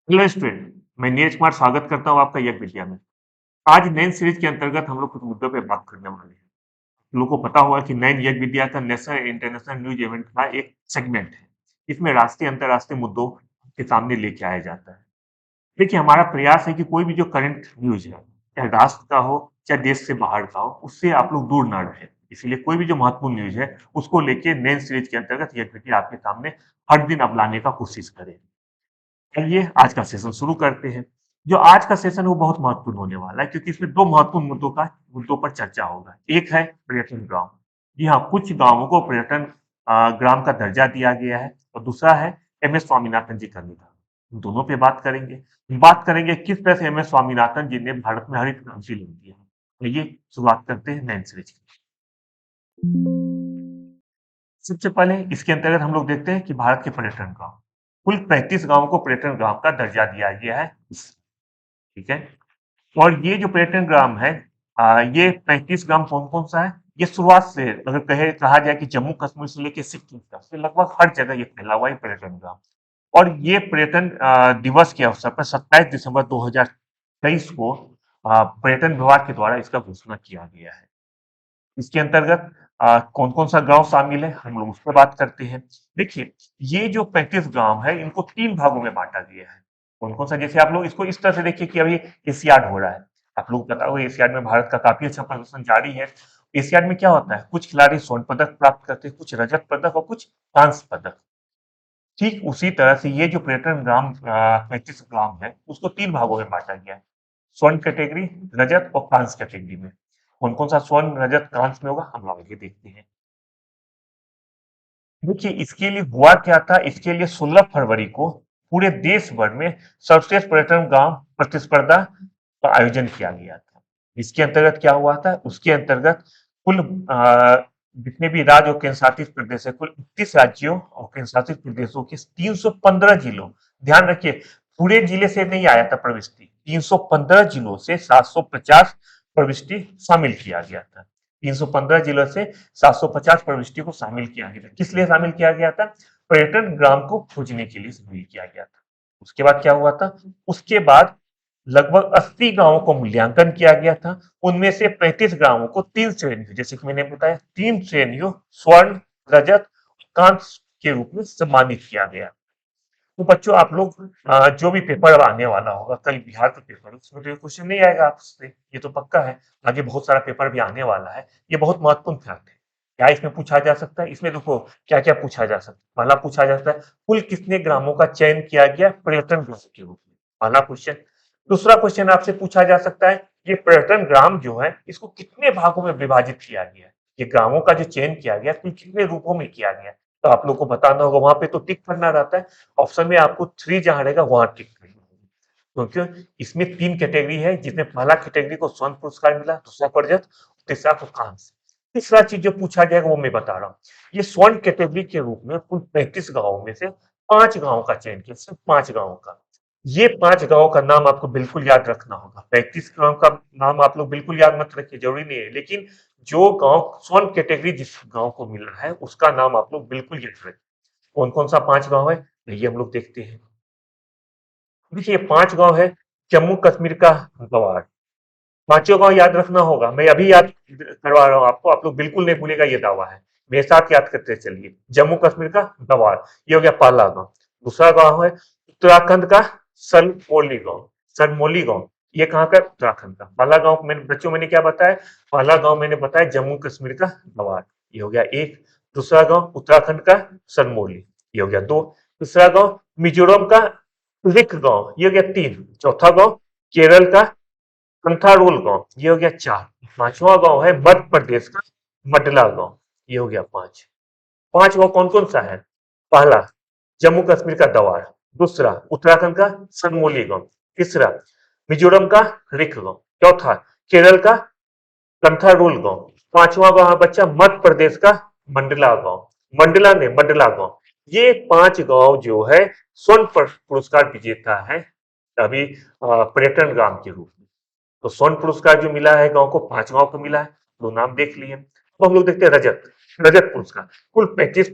Hello student, मैं नीरज कुमार स्वागत करता हूँ आपका यज्ञ विद्या में। आज नैन सीरीज के अंतर्गत हम लोग कुछ मुद्दों पे बात करने वाले हैं। लोगों को पता होगा कि नैन यज्ञ विद्या का नेशनल इंटरनेशनल न्यूज इवेंट का एक सेगमेंट है। इसमें राष्ट्रीय अंतर्राष्ट्रीय मुद्दों के सामने लेके आया जाता है। देखिए, हमारा प्रयास है कि कोई भी जो करंट न्यूज है, चाहे राष्ट्र का हो, चाहे देश से बाहर का हो, उससे आप लोग दूर ना रहे। इसीलिए कोई भी जो महत्वपूर्ण न्यूज है, उसको लेके नैन सीरीज के अंतर्गत यज्ञ विद्या आपके सामने हर दिन अब लाने का कोशिश करें। चलिए आज का सेशन शुरू करते हैं। जो आज का सेशन है वो बहुत महत्वपूर्ण होने वाला है क्योंकि इसमें 2 महत्वपूर्ण मुद्दों पर चर्चा होगा। एक है पर्यटन ग्राम। जी हाँ, कुछ गाँवों को पर्यटन ग्राम का दर्जा दिया गया है और दूसरा है एम एस स्वामीनाथन जी का निधन। दोनों पे बात करेंगे। बात करेंगे किस तरह से एम एस स्वामीनाथन जी ने भारत में हरित क्रांति ला दी है। आइए शुरुआत करते हैं नैन सीरीज की। सबसे पहले इसके अंतर्गत हम लोग देखते हैं कि भारत के पर्यटन गाँव, कुल 35 गाँवों को पर्यटन ग्राम का दर्जा दिया गया है। ठीक है। और ये जो पर्यटन ग्राम है, ये 35 ग्राम कौन-कौन सा है? ये शुरुआत से अगर कहा जाए कि जम्मू कश्मीर से लेके सिक्किम तक से लगभग हर जगह ये फैला हुआ है पर्यटन ग्राम। और ये पर्यटन दिवस के अवसर पर 27 दिसंबर 2023 को पर्यटन विभाग के द्वारा इसका घोषणा किया गया है। इसके अंतर्गत कौन-कौन सा गाँव शामिल है, हम लोग उस पर बात करते हैं। देखिए, ये जो 35 गाँव है, इनको 3 भागों में बाँटा गया है। कौन-कौन सा? जैसे आप लोग इसको इस तरह से देखिए कि अभी एशियाड हो रहा है। आप लोगों को पता होगा एशियाड में भारत का काफ़ी अच्छा प्रदर्शन जारी है। एशियाड में क्या होता है? कुछ खिलाड़ी स्वर्ण पदक प्राप्त करते हैं, कुछ रजत पदक और कुछ कांस्य पदक। ठीक उसी तरह से ये जो पर्यटन ग्राम 35 ग्राम है, उसको 3 भागों में बाँटा गया है। स्वर्ण कैटेगरी, रजत और कांस्य कैटेगरी में। कौन-कौन सा स्वर्ण, रजत, कांस्य में होगा, हम लोग आगे देखते हैं। देखिए, इसके लिए हुआ क्या था, इसके लिए 16 फरवरी को पूरे देश भर में सर्वश्रेष्ठ पर्यटन गाँव प्रतिस्पर्धा का आयोजन किया गया था। इसके अंतर्गत क्या हुआ था, उसके अंतर्गत कुल जितने भी राज्य और केंद्र शासित प्रदेश है, कुल 31 राज्यों और केंद्र शासित प्रदेशों के 315 जिलों, ध्यान रखिए, पूरे जिले से नहीं आया था प्रविष्टि, 315 जिलों से 750 प्रविष्टि शामिल किया गया था। 315 जिलों से 750 प्रविष्टियों को शामिल किया गया था। किस लिए शामिल किया गया था? पर्यटन ग्राम को खोजने के लिए शामिल किया गया था। उसके बाद क्या हुआ था? उसके बाद लगभग 80 गांवों को मूल्यांकन किया गया था। उनमें से 35 गांवों को 3 श्रेणियों, जैसे कि मैंने बताया, 3 श्रेणियों स्वर्ण, रजत, कांस्य के रूप में सम्मानित किया गया। तो बच्चों आप लोग जो भी पेपर अब आने वाला होगा, कल बिहार का पेपर है, उसमें तो ये क्वेश्चन नहीं आएगा आपसे, ये तो पक्का है। आगे बहुत सारा पेपर भी आने वाला है, ये बहुत महत्वपूर्ण फैक्ट है। क्या इसमें पूछा जा सकता है? इसमें देखो क्या क्या पूछा जा सकता है। पहला पूछा जाता है कुल कितने ग्रामों का चयन किया गया पर्यटन ग्राम के रूप में, पहला क्वेश्चन। दूसरा क्वेश्चन आपसे पूछा जा सकता है ये पर्यटन ग्राम जो है इसको कितने भागों में विभाजित किया गया है, ये ग्रामों का जो चयन किया गया कुल कितने रूपों में किया गया। तो आप लोग को बताना होगा, वहां पे तो टिक करना रहता है। ऑप्शन में आपको 3 जहां रहेगा वहां टिक करना होगा, क्योंकि इसमें 3 कैटेगरी है, जिसमें पहला कैटेगरी को स्वर्ण पुरस्कार मिला, दूसरा को रजत, तीसरा को कांस्य। तीसरा चीज जो पूछा जाएगा वो मैं बता रहा हूँ। ये स्वर्ण कैटेगरी के रूप में कुल 35 गांवों में से 5 गांवों का चयन किया, सिर्फ 5 गांवों का। ये 5 गांवों का नाम आपको बिल्कुल याद रखना होगा। 35 गांव का नाम आप लोग बिल्कुल याद मत रखिए, जरूरी नहीं है, लेकिन जो गांव स्वर्ण कैटेगरी जिस गांव को मिला है उसका नाम आप लोग बिल्कुल याद रखें। कौन-कौन सा 5 गाँव है? आइए हम लोग देखते हैं। देखिए 5 गाँव है जम्मू कश्मीर का गवार। पाँचों गाँव याद रखना होगा। मैं अभी याद करवा रहा हूँ आपको, आप लोग बिल्कुल नहीं भूलिएगा, ये दावा है। मेरे साथ याद करते चलिए। जम्मू कश्मीर का गवार, ये हो गया पहला गाँव। दूसरा गाँव है उत्तराखंड का सरमौली गाँव। सरमौली गाँव, ये कहाँ का? उत्तराखंड का। पहला गाँव मैंने बच्चों मैंने क्या बताया? पहला गाँव मैंने बताया जम्मू कश्मीर का गवार, ये हो गया 1। दूसरा गाँव उत्तराखंड का सरमौली, ये हो गया 2। तीसरा गाँव मिजोरम का लिक गाँव, ये हो गया 3। चौथा गाँव केरल का कंथारोल गाँव, ये हो गया 4। पांचवा गाँव है मध्य प्रदेश का मडला गाँव, ये हो गया 5। 5 गाँव कौन कौन सा है? पहला जम्मू कश्मीर का दवार, दूसरा उत्तराखंड का सनमोली गाँव, तीसरा मिजोरम का रिक गाँव, चौथा केरल का कंथारोल गाँव, पांचवा गाँव है बच्चा मध्य प्रदेश का मंडला गाँव। मंडला ने मंडला गाँव। ये 5 गाँव जो है स्वर्ण पुरस्कार विजेता है अभी पर्यटन ग्राम के रूप में। तो स्वर्ण पुरस्कार जो मिला है गांव को, 5 गांव को मिला है, 2 नाम देख लिए। अब हम लोग देखते हैं रजत। रजत पुरस्कार कुल 35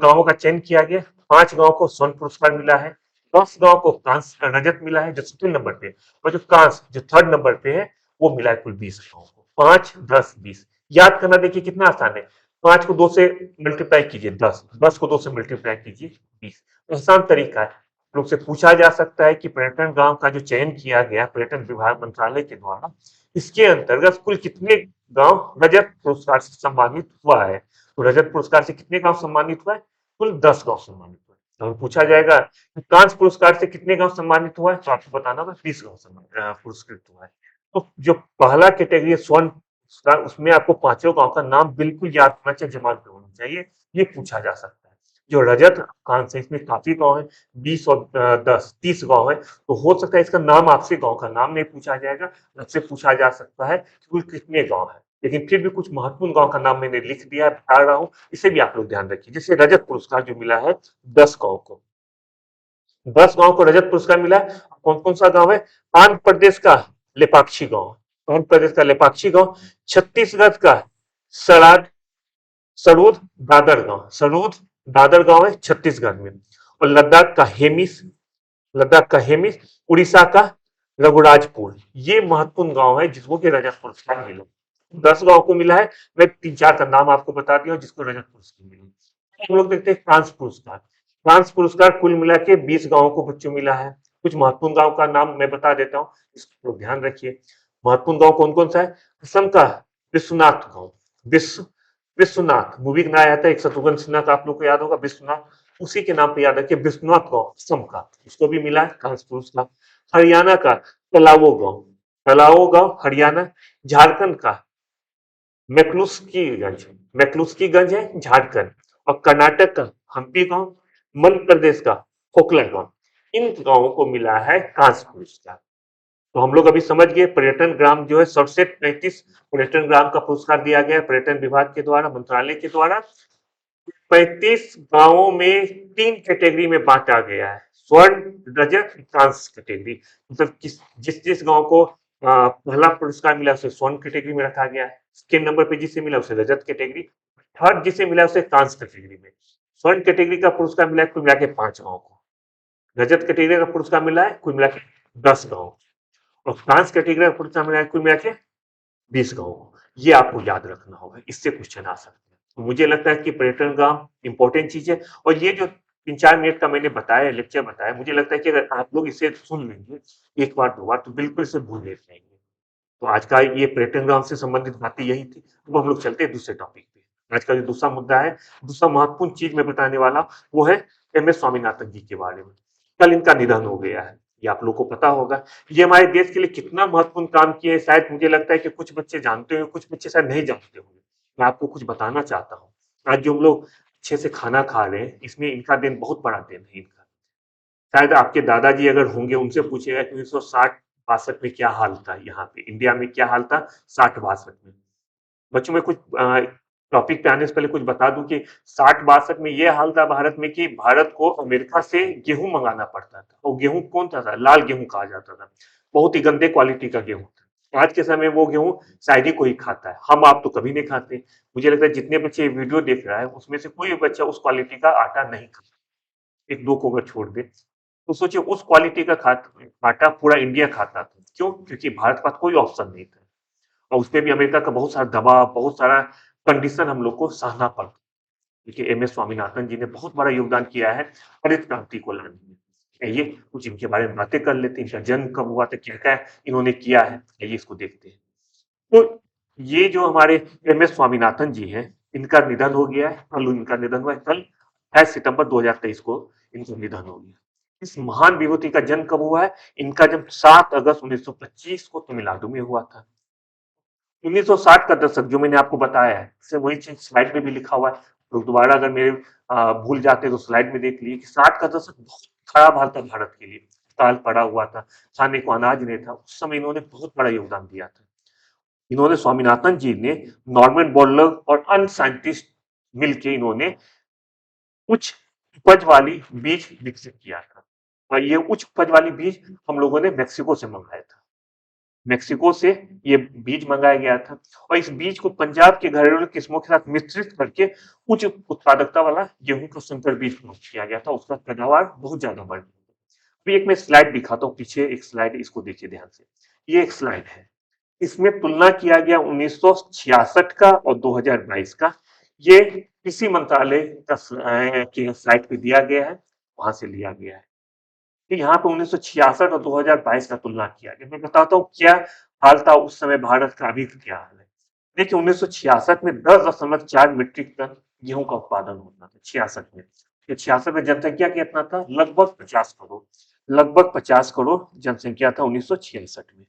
गांवों का चयन किया गया, 5 गांव को स्वर्ण पुरस्कार मिला है। 10 गांव को कांस्य रजत मिला है जो सेकंड नंबर पे, और जो कांस्य जो थर्ड नंबर पे है वो मिला है कुल 20 गांव को। 5, 10, 20 याद करना, देखिए कितना आसान है। 5 को 2 से मल्टीप्लाई कीजिए 10, 10 को 2 से मल्टीप्लाई कीजिए 20। आसान तरीका है। लोग से पूछा जा सकता है कि पर्यटन गांव का जो चयन किया गया पर्यटन विभाग मंत्रालय के द्वारा, इसके अंतर्गत कुल कितने गांव रजत पुरस्कार से सम्मानित हुआ है। तो रजत पुरस्कार से कितने गांव सम्मानित हुआ है? कुल 10 गांव सम्मानित हुआ है। तो पूछा जाएगा कांस्य पुरस्कार से कितने गांव सम्मानित हुआ है, तो आपको बताना होगा 20 गांव पुरस्कृत हुआ है। तो जो पहला कैटेगरी है स्वर्ण पुरस्कार, उसमें आपको पांचों गांव का नाम बिल्कुल याद होना चाहिए, दिमाग में होना चाहिए, ये पूछा जा सकता है। जो रजत कांस्य इसमें काफी गांव है, 20 और 10 30 गांव है, तो हो सकता है इसका नाम आपसे गांव का नाम नहीं पूछा जाएगा, आपसे पूछा जा सकता है कि कुल कितने गांव है। लेकिन फिर भी कुछ महत्वपूर्ण गांव का नाम मैंने लिख दिया है, बता रहा हूँ, इसे भी आप लोग ध्यान रखिए। जैसे रजत पुरस्कार जो मिला है 10 गांव को, 10 गांव को रजत पुरस्कार मिला है। कौन कौन सा गांव है? आंध्र प्रदेश का लेपाक्षी गांव, आंध्र प्रदेश का लेपाक्षी गांव, छत्तीसगढ़ का सराद सरूद दादर गांव, सरूद दादर गांव है छत्तीसगढ़ में, और लद्दाख का हेमिस, लद्दाख का हेमिस, उड़ीसा का रघुराजपुर। ये महत्वपूर्ण गांव है जिसको कि रजत पुरस्कार मिला। 10 गांव को मिला है, मैं 3-4 का नाम आपको बता दिया जिसको रजत पुरस्कार मिला। हम लोग देखते हैं कांस्य पुरस्कार। कांस्य पुरस्कार कुल मिला के 20 गांवों को बच्चों मिला है। कुछ महत्वपूर्ण गांव का नाम मैं बता देता हूँ, इसको ध्यान रखिए। महत्वपूर्ण गांव कौन कौन सा है? असम का विश्वनाथ गांव, विश्वनाथ मूवी का आया था एक, शत्रुघ्न सिन्हा का, आप लोग को याद होगा विश्वनाथ, उसी के नाम पे याद रखिए विश्वनाथ गांव असम का, उसको भी मिला है कांस्य पुरस्कार। हरियाणा का तलावो गांव, तलावो गांव हरियाणा। झारखंड का मैक्लुस्कीगंज, मैक्लुस्कीगंज है झारखंड। और कर्नाटक का हम्पी गांव, मध्य प्रदेश का कोकलन गांव। इन गांवों को मिला है कांस्य पुरस्कार। तो हम लोग अभी समझ गए पर्यटन ग्राम जो है सर्वश्रेष्ठ 35 पर्यटन ग्राम का पुरस्कार दिया गया पर्यटन विभाग के द्वारा, मंत्रालय के द्वारा। 35 गांवों में 3 कैटेगरी में बांटा गया है, स्वर्ण रजत कांस्य कैटेगरी। मतलब किस जिस जिस गांव को पहला पुरस्कार मिला उसे स्वर्ण कैटेगरी में रखा गया है, सेकेंड नंबर पे जिसे मिला उसे रजत कैटेगरी, थर्ड जिसे मिला उसे कांस्य कैटेगरी में। स्वर्ण कैटेगरी का पुरस्कार मिला है कुल मिला के 5 गांव को, रजत कैटेगरी का पुरस्कार मिला है कुल मिला के 10 गांव, और कांस्य कैटेगरी का पुरस्कार मिला है कुल मिला के 20 गांव को। ये आपको याद रखना होगा, इससे क्वेश्चन आ सकते हैं। तो मुझे लगता है कि पर्यटन गांव इंपॉर्टेंट चीज है, और ये जो 3-4 मिनट का मैंने बताया लेक्चर बताया, मुझे लगता है कि अगर आप लोग इसे सुन लेंगे एक बार 2 बार तो बिल्कुल इसे भूल नहीं जाएंगे। तो आज का ये पर्यटन ग्राम से संबंधित बातें यही थी। अब हम लोग चलते हैं दूसरे टॉपिक पे। आज का जो दूसरा मुद्दा है, दूसरा महत्वपूर्ण चीज मैं बताने वाला वो है एम एस स्वामीनाथन जी के बारे में। कल इनका निधन हो गया है, ये आप लोग को पता होगा। ये हमारे देश के लिए कितना महत्वपूर्ण काम किए, शायद मुझे लगता है कि कुछ बच्चे जानते होंगे, कुछ बच्चे शायद नहीं जानते होंगे। मैं आपको कुछ बताना चाहता हूँ। आज जो हम लोग अच्छे से खाना खा रहे हैं, इसमें इनका दिन बहुत बड़ा दिन है इनका। शायद आपके दादाजी अगर होंगे उनसे पूछेगा कि 1960-62 में क्या हाल था, यहाँ पे इंडिया में क्या हाल था 60-62 में। बच्चों में कुछ टॉपिक पे आने से पहले कुछ बता दूं कि 60-62 में ये हाल था भारत में कि भारत को अमेरिका से गेहूं मंगाना पड़ता था, और गेहूं कौन था? लाल गेहूं कहा जाता था, बहुत ही गंदे क्वालिटी का गेहूं था। आज के समय वो गेहूं शायद ही कोई खाता है, हम आप तो कभी नहीं खाते। मुझे लगता है जितने बच्चे वीडियो देख रहा है उसमें से कोई बच्चा उस क्वालिटी का आटा नहीं खाता, एक दो को अगर छोड़ दे। तो सोचिए उस क्वालिटी का आटा पूरा इंडिया खाता था, क्यों? क्योंकि भारत के पास कोई ऑप्शन नहीं था, और उसपे भी अमेरिका का बहुत सारा दबाव, बहुत सारा कंडीशन हम लोग को सहना पड़ा। देखिए एम एस स्वामीनाथन जी ने बहुत बड़ा योगदान किया है हरित क्रांति को लाने में। आइए कुछ इनके बारे में बातें कर लेते हैं, इनका जन्म कब हुआ था, क्या क्या इन्होंने किया है, आइए इसको देखते हैं। तो ये जो हमारे एम एस स्वामीनाथन जी हैं, इनका निधन हो गया है, कल इनका निधन हुआ है, कल 28 सितंबर 2023 को इनका निधन हो गया। इस महान विभूति का जन्म कब हुआ है? इनका जन्म 7 अगस्त 1925 को तमिलनाडु में हुआ था। 1960 का दशक जो मैंने आपको बताया है, से वही चीज स्लाइड में भी लिखा हुआ है। लोग दोबारा अगर मेरे भूल जाते तो स्लाइड में देख लिए कि 60 का दशक बहुत खराब हाल था भारत के लिए, काल पड़ा हुआ था, खाने को अनाज नहीं था। उस समय इन्होंने बहुत बड़ा योगदान दिया था। इन्होंने स्वामीनाथन जी ने नॉर्मन बोरलॉग और अन्य साइंटिस्ट मिलके इन्होंने उच्च उपज वाली बीज विकसित किया था, और ये उच्च उपज वाली बीज हम लोगों ने मेक्सिको से मंगाया था। मेक्सिको से ये बीज मंगाया गया था, और इस बीज को पंजाब के घरेलू किस्मों के साथ मिश्रित करके उच्च उत्पादकता वाला गेहूं का संकर बीज किया गया था। उसका पैदावार बहुत ज्यादा बढ़ गया। अभी एक मैं स्लाइड दिखाता हूँ, पीछे एक स्लाइड, इसको देखिए ध्यान से। ये एक स्लाइड है, इसमें तुलना किया गया 1966 का और 2022 का। ये कृषि मंत्रालय का के साइट पे दिया गया है, वहां से लिया गया है। तो यहाँ पे 1966 और 2022 का तुलना किया गया। मैं बताता हूँ क्या हाल था उस समय भारत का, अभी क्या हाल है। देखिए 1966 में 10.4 मीट्रिक टन गेहूं का उत्पादन होता था, 66 में। 66 में जनसंख्या कितना था, लगभग 50 करोड़। लगभग 50 करोड़ जनसंख्या था 1966 में।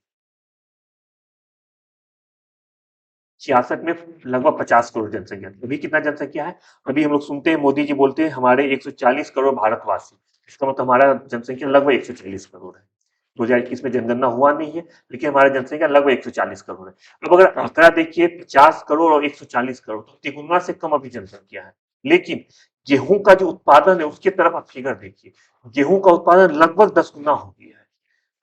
66 में लगभग 50 करोड़ जनसंख्या थी। अभी कितना जनसंख्या है, अभी हम लोग सुनते हैं मोदी जी बोलते हैं हमारे 140 करोड़ भारतवासी। इसका मतलब हमारा जनसंख्या लगभग 140 करोड़ है। 2021 में जनगणना हुआ नहीं है, लेकिन हमारा जनसंख्या लगभग 140 करोड़ है। अब अगर आंकड़ा देखिए 50 करोड़ और 140 करोड़, तो तिगुना से कम अभी जनसंख्या है। लेकिन गेहूं का जो उत्पादन है उसकी तरफ आप फिगर देखिए, गेहूं का उत्पादन लगभग 10 गुना हो गया है।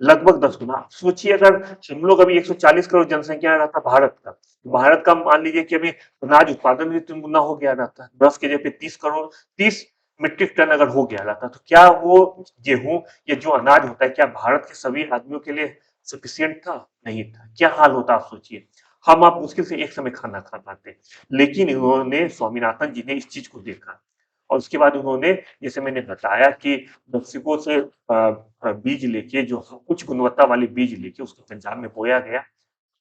लगभग 10 गुना। सोचिए अगर हम लोग अभी 140 करोड़ जनसंख्या रहता भारत का, तो भारत का मान लीजिए कि अभी अनाज उत्पादन भी 3 गुना हो गया रहता, 10 के जगह पे 30 करोड़, 30 मीट्रिक टन अगर हो गया रहता, तो क्या वो गेहूं, ये जो अनाज होता है, क्या भारत के सभी आदमियों के लिए सफिशियंट था? नहीं था। क्या हाल होता आप सोचिए, हम आप मुश्किल से एक समय खाना खा पाते। लेकिन इन्होंने, स्वामीनाथन जी ने इस चीज को देखा, और उसके बाद उन्होंने, जैसे मैंने बताया कि मेक्सिको से बीज लेके, जो उच्च गुणवत्ता वाले बीज लेके उसको पंजाब में बोया गया,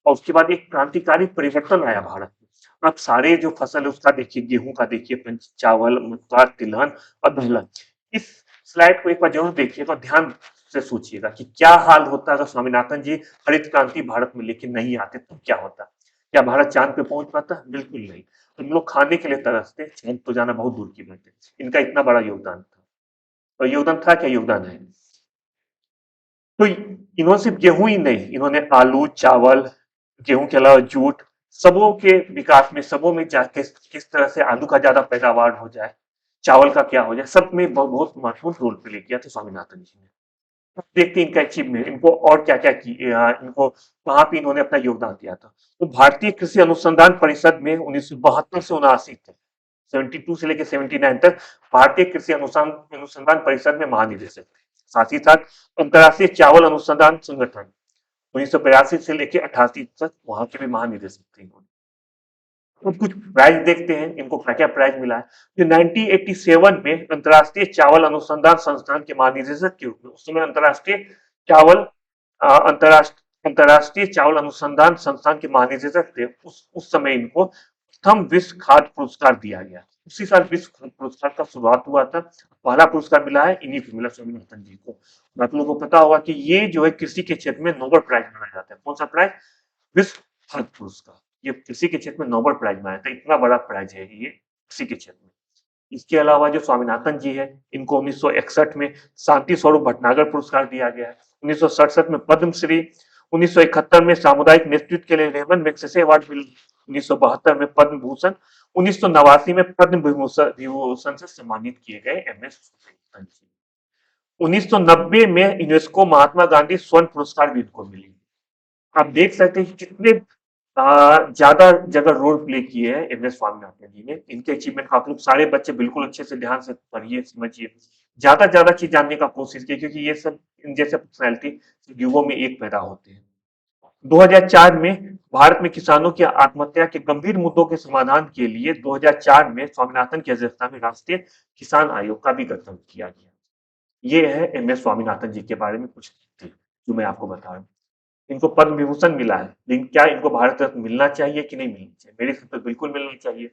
और उसके बाद एक क्रांतिकारी परिवर्तन आया भारत में। अब सारे जो फसल है उसका देखिए, गेहूं का देखिए, चावल, मक्का, तिलहन और दलहन। इस स्लाइड को एक बार जरूर देखिएगा, ध्यान से सोचिएगा कि क्या हाल होता अगर स्वामीनाथन जी हरित क्रांति भारत में लेके नहीं आते, तो क्या होता। क्या भारत चांद पे पहुंच पाता? बिल्कुल नहीं। हम लोग खाने के लिए तरसते, चांद तो जाना बहुत दूर की बात है। इनका इतना बड़ा योगदान था, और योगदान था क्या, योगदान है। तो इन्होंने सिर्फ गेहूं ही नहीं, इन्होंने आलू, चावल, गेहूं के अलावा जूट, सबों के विकास में, सबों में जाके किस तरह से आलू का ज्यादा पैदावार हो जाए, चावल का क्या हो जाए, सब में बहुत महत्वपूर्ण रोल प्ले किया था स्वामीनाथन जी ने। अब देखते हैं इनका अचीवमेंट, इनको और क्या क्या किया, इनको कहाँ पे इन्होंने अपना योगदान दिया था। तो भारतीय कृषि अनुसंधान परिषद में 1972 से 79 तक, 72 से लेकर 79 तक भारतीय कृषि अनुसंधान अनुसंधान परिषद में महानिदेशक थे। साथ ही साथ अंतर्राष्ट्रीय चावल अनुसंधान संगठन 1982 से लेकर 88 तक वहां के भी महानिदेशक थे इन्होंने। तो कुछ प्राइज देखते हैं इनको क्या क्या प्राइज मिला है। जो 1987 में अंतर्राष्ट्रीय चावल अनुसंधान संस्थान के महानिदेशक के रूप में, उस समय अंतर्राष्ट्रीय चावल अंतर्राष्ट्रीय चावल अनुसंधान संस्थान के महानिदेशक थे, उस समय इनको प्रथम विश्व खाद्य पुरस्कार दिया गया। उसी साल विश्व खाद्य पुरस्कार का शुरुआत हुआ था। पहला पुरस्कार मिला है इन्हीं को, मिला स्वामीनाथन जी को। आप लोगों को पता होगा कि ये जो है कृषि के क्षेत्र में नोबेल प्राइज माना जाता है। कौन सा प्राइज? विश्व खाद्य पुरस्कार। ये कृषि के क्षेत्र में नोबेल प्राइज माना था, इतना बड़ा प्राइज है ये कृषि के क्षेत्र में। इसके अलावा जो स्वामीनाथन जी है, इनको 1961 में शांति स्वरूप भटनागर पुरस्कार दिया गया है। 1967 में पद्मश्री, 1971 में सामुदायिक नेतृत्व के लिए रेमन मैग्सेसे अवार्ड मिला, 1972 में पद्म भूषण, 1989 में पद्म विभूषण से सम्मानित किए गए एम एस स्वामीनाथन जी। 1990 में यूनेस्को महात्मा गांधी स्वर्ण पुरस्कार भी इनको मिली। आप देख सकते हैं कि कितने ज्यादा जगह रोल प्ले किए हैं एम एस स्वामीनाथन जी ने। इनके अचीवमेंट को आप लोग सारे बच्चे बिल्कुल अच्छे से ध्यान से पढ़िए, समझिए, ज्यादा ज्यादा चीज जानने का कोशिश कीजिए, क्योंकि ये सब इन जैसे पर्सनैलिटी युगों में एक पैदा होते हैं। 2004 में भारत में किसानों की आत्महत्या के गंभीर मुद्दों के समाधान के लिए 2004 में स्वामीनाथन की अध्यक्षता में राष्ट्रीय किसान आयोग का भी गठन किया गया। ये है एम एस स्वामीनाथन जी के बारे में कुछ थे जो मैं आपको बता रहा हूँ। इनको पद्म विभूषण मिला है, लेकिन क्या इनको भारत रत्न मिलना चाहिए कि नहीं मिलना चाहिए? मेरे हिसाब से बिल्कुल मिलना चाहिए।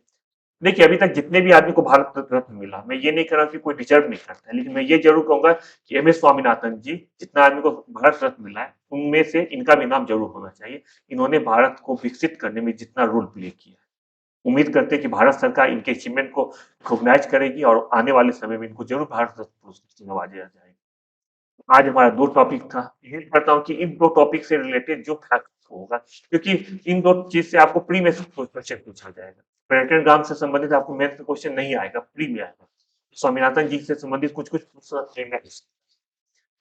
देखिए अभी तक जितने भी आदमी को भारत रत्न मिला, मैं ये नहीं कह रहा कि कोई डिजर्व नहीं करता है, लेकिन मैं ये जरूर कहूंगा कि एम एस स्वामीनाथन जी, जितना आदमी को भारत रत्न मिला है, उनमें से इनका भी नाम जरूर होना चाहिए। इन्होंने भारत को विकसित करने में जितना रोल प्ले किया है। उम्मीद करते हैं कि भारत सरकार इनके अचीवमेंट को रिकॉग्नाइज करेगी, और आने वाले समय में इनको जरूर भारत रत्न पुरस्कार से नवाजा जाएगा। आज हमारा 2 टॉपिक था। उम्मीद करता हूँ कि इन 2 टॉपिक से रिलेटेड जो फैक्ट होगा, क्योंकि इन 2 चीज से आपको प्री में क्वेश्चन पूछा जाएगा। पर्यटन ग्राम से संबंधित आपको मेंस में क्वेश्चन नहीं आएगा, प्री में आएगा। स्वामीनाथन जी से संबंधित कुछ-कुछ पूछना।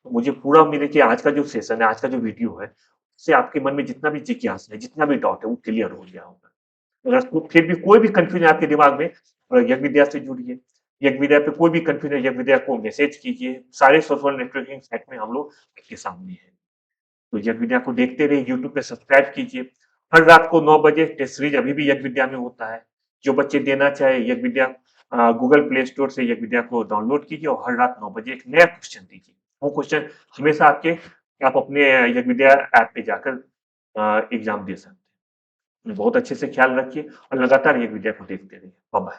तो मुझे पूरा उम्मीद है कि आज का जो सेशन है, आज का जो वीडियो है, उससे आपके मन में जितना भी जिज्ञासा है, जितना भी डाउट है, वो क्लियर हो गया होगा। अगर फिर भी कोई भी कंफ्यूजन आपके दिमाग में, यज्ञ विद्या से जुड़िए, यज्ञ विद्या पे कोई भी कंफ्यूजन यज्ञ विद्या को मैसेज कीजिए, सारे सोशल नेटवर्किंग साइट में हम लोग आपके सामने हैं। तो यज्ञ विद्या को देखते रहिए, यूट्यूब पे सब्सक्राइब कीजिए। हर रात को 9 बजे टेस्ट सीरीज अभी भी यज्ञ विद्या में होता है। जो बच्चे देना चाहे यज्ञ विद्या गूगल प्ले स्टोर से यज्ञ विद्या को डाउनलोड कीजिए और हर रात 9 बजे एक नया क्वेश्चन दीजिए। वो क्वेश्चन हमेशा आपके आप अपने यज्ञ विद्या ऐप पे जाकर एग्जाम दे सकते हैं। बहुत अच्छे से ख्याल रखिए और लगातार यज्ञ विद्या को देखते रहिए। Bye bye.